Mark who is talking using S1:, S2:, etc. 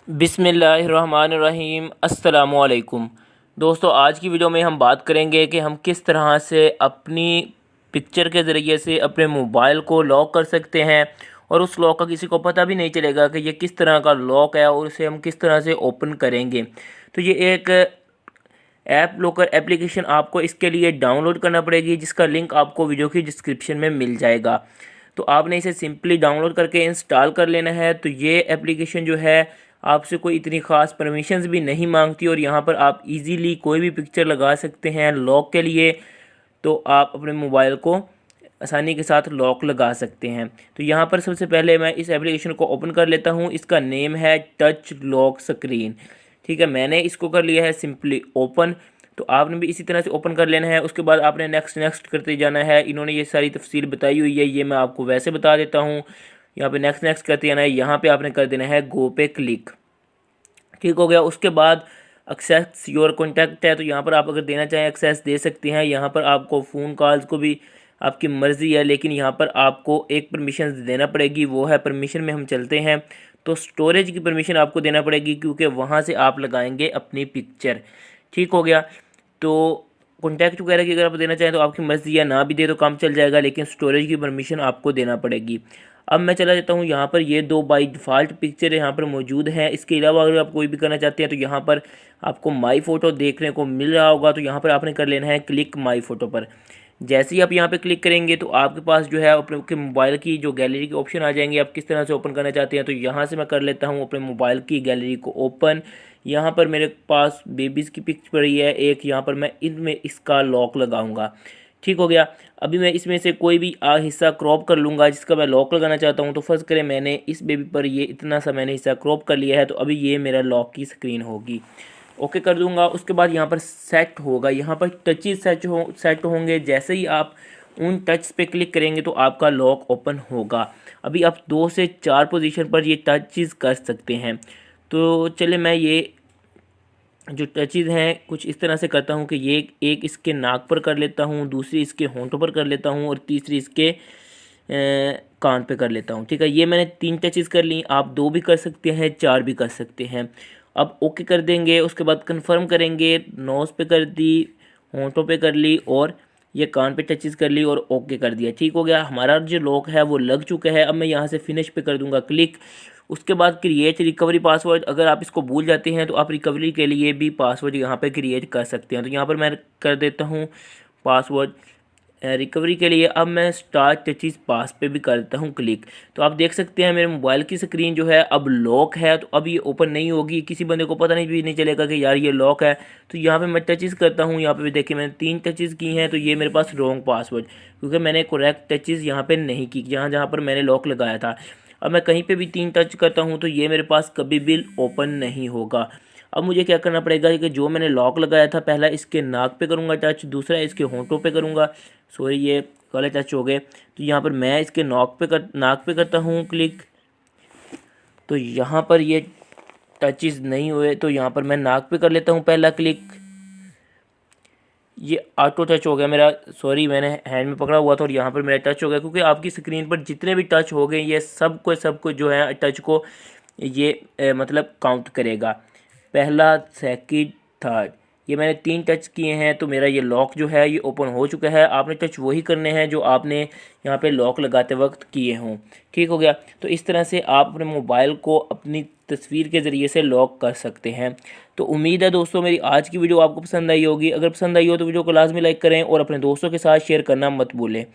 S1: बिस्मिल्लाहिर्रहमानिर्रहीम अस्सलामुअलैकुम। दोस्तों, आज की वीडियो में हम बात करेंगे कि हम किस तरह से अपनी पिक्चर के ज़रिए से अपने मोबाइल को लॉक कर सकते हैं और उस लॉक का किसी को पता भी नहीं चलेगा कि ये किस तरह का लॉक है और उसे हम किस तरह से ओपन करेंगे। तो ये एक ऐप लॉकर एप्लीकेशन आपको इसके लिए डाउनलोड करना पड़ेगी, जिसका लिंक आपको वीडियो की डिस्क्रिप्शन में मिल जाएगा। तो आपने इसे सिंपली डाउनलोड करके इंस्टॉल कर लेना है। तो ये एप्लीकेशन जो है आपसे कोई इतनी ख़ास परमिशंस भी नहीं मांगती और यहाँ पर आप इजीली कोई भी पिक्चर लगा सकते हैं लॉक के लिए। तो आप अपने मोबाइल को आसानी के साथ लॉक लगा सकते हैं। तो यहाँ पर सबसे पहले मैं इस एप्लीकेशन को ओपन कर लेता हूँ। इसका नेम है टच लॉक स्क्रीन। ठीक है, मैंने इसको कर लिया है सिंपली ओपन। तो आपने भी इसी तरह से ओपन कर लेना है। उसके बाद आपने नेक्स्ट नेक्स्ट करते जाना है। इन्होंने ये सारी तफसील बताई हुई है, ये मैं आपको वैसे बता देता हूँ। यहाँ पे नेक्स्ट नेक्स्ट करते जाना है। यहाँ पे आपने कर देना है गो पे क्लिक। ठीक हो गया। उसके बाद एक्सेस योर कॉन्टैक्ट है, तो यहाँ पर आप अगर देना चाहें एक्सेस दे सकते हैं। यहाँ पर आपको फ़ोन कॉल्स को भी आपकी मर्ज़ी है, लेकिन यहाँ पर आपको एक परमिशन देना पड़ेगी, वो है परमिशन में हम चलते हैं। तो स्टोरेज की परमिशन आपको देना पड़ेगी, क्योंकि वहाँ से आप लगाएंगे अपनी पिक्चर। ठीक हो गया। तो कॉन्टैक्ट वगैरह की अगर आप देना चाहें तो आपकी मर्ज़ी है, ना भी दे तो काम चल जाएगा, लेकिन स्टोरेज की परमिशन आपको देना पड़ेगी। अब मैं चला जाता हूँ। यहाँ पर ये दो बाई डिफ़ॉल्ट पिक्चर यहाँ पर मौजूद हैं। इसके अलावा अगर आप कोई भी करना चाहते हैं तो यहाँ पर आपको माई फ़ोटो देखने को मिल रहा होगा। तो यहाँ पर आपने कर लेना है क्लिक माई फ़ोटो पर। जैसे ही आप यहाँ पे क्लिक करेंगे तो आपके पास जो है अपने मोबाइल की जो गैलरी के ऑप्शन आ जाएंगे, आप किस तरह से ओपन करना चाहते हैं। तो यहाँ से मैं कर लेता हूँ अपने मोबाइल की गैलरी को ओपन। यहाँ पर मेरे पास बेबीज़ की पिक्चर पड़ी है एक, यहाँ पर मैं इनमें इसका लॉक लगाऊंगा। ठीक हो गया। अभी मैं इसमें से कोई भी हिस्सा क्रॉप कर लूँगा जिसका मैं लॉक लगाना चाहता हूँ। तो फर्स्ट करें, मैंने इस बेबी पर ये इतना सा मैंने हिस्सा क्रॉप कर लिया है। तो अभी ये मेरा लॉक की स्क्रीन होगी। ओके कर दूंगा। उसके बाद यहाँ पर सेट होगा, यहाँ पर टचेस सेट होंगे। जैसे ही आप उन टच पे क्लिक करेंगे तो आपका लॉक ओपन होगा। अभी आप 2 से 4 पोजीशन पर ये टचेस कर सकते हैं। तो चले मैं ये जो टचेज़ हैं कुछ इस तरह से करता हूँ कि ये एक इसके नाक पर कर लेता हूँ, दूसरी इसके होंठों पर कर लेता हूँ और तीसरी इसके कान पे कर लेता हूँ। ठीक है, ये मैंने 3 टचेज़ कर ली। आप 2 भी कर सकते हैं, 4 भी कर सकते हैं। अब ओके कर देंगे। उसके बाद कंफर्म करेंगे। नोज़ पे कर दी, होंठों पे कर ली और ये कान पे टचेज़ कर ली और ओके कर दिया। ठीक हो गया। हमारा जो लॉक है वो लग चुका है। अब मैं यहाँ से फिनिश पे कर दूँगा क्लिक। उसके बाद क्रिएट रिकवरी पासवर्ड, अगर आप इसको भूल जाते हैं तो आप रिकवरी के लिए भी पासवर्ड यहाँ पे क्रिएट कर सकते हैं। तो यहाँ पर मैं कर देता हूँ पासवर्ड रिकवरी के लिए। अब मैं स्टार्ट टचेस पास पे भी कर देता हूँ क्लिक। तो आप देख सकते हैं मेरे मोबाइल की स्क्रीन जो है अब लॉक है। तो अब ये ओपन नहीं होगी, किसी बंदे को पता नहीं भी नहीं चलेगा कि यार ये लॉक है। तो यहाँ पे मैं टचेस करता हूँ। यहाँ पे भी देखिए मैंने 3 टचेस की हैं। तो ये मेरे पास रॉन्ग पासवर्ड, क्योंकि मैंने करेक्ट टचेस यहाँ पे नहीं की जहाँ जहाँ पर मैंने लॉक लगाया था। अब मैं कहीं पे भी 3 टच करता हूँ तो ये मेरे पास कभी भी ओपन नहीं होगा। अब मुझे क्या करना पड़ेगा कि जो मैंने लॉक लगाया था, पहला इसके नाक पे करूँगा टच, दूसरा इसके होंठों पे करूँगा। सॉरी, ये गलत टच हो गए। तो यहाँ पर मैं इसके नाक पे करता हूँ क्लिक। तो यहाँ पर ये टचेस नहीं हुए, तो यहाँ पर मैं नाक पे कर लेता हूँ पहला क्लिक। ये ऑटो टच हो गया मेरा। सॉरी, मैंने हैंड में पकड़ा हुआ था और यहाँ पर मेरा टच हो गया, क्योंकि आपकी स्क्रीन पर जितने भी टच हो गए ये सब जो है टच को ये मतलब काउंट करेगा। पहला, सेकंड, थर्ड, ये मैंने 3 टच किए हैं। तो मेरा ये लॉक जो है ये ओपन हो चुका है। आपने टच वही करने हैं जो आपने यहाँ पे लॉक लगाते वक्त किए हों। ठीक हो गया। तो इस तरह से आप अपने मोबाइल को अपनी तस्वीर के ज़रिए से लॉक कर सकते हैं। तो उम्मीद है दोस्तों मेरी आज की वीडियो आपको पसंद आई होगी। अगर पसंद आई हो तो वीडियो को लाजमी लाइक करें और अपने दोस्तों के साथ शेयर करना मत भूलें।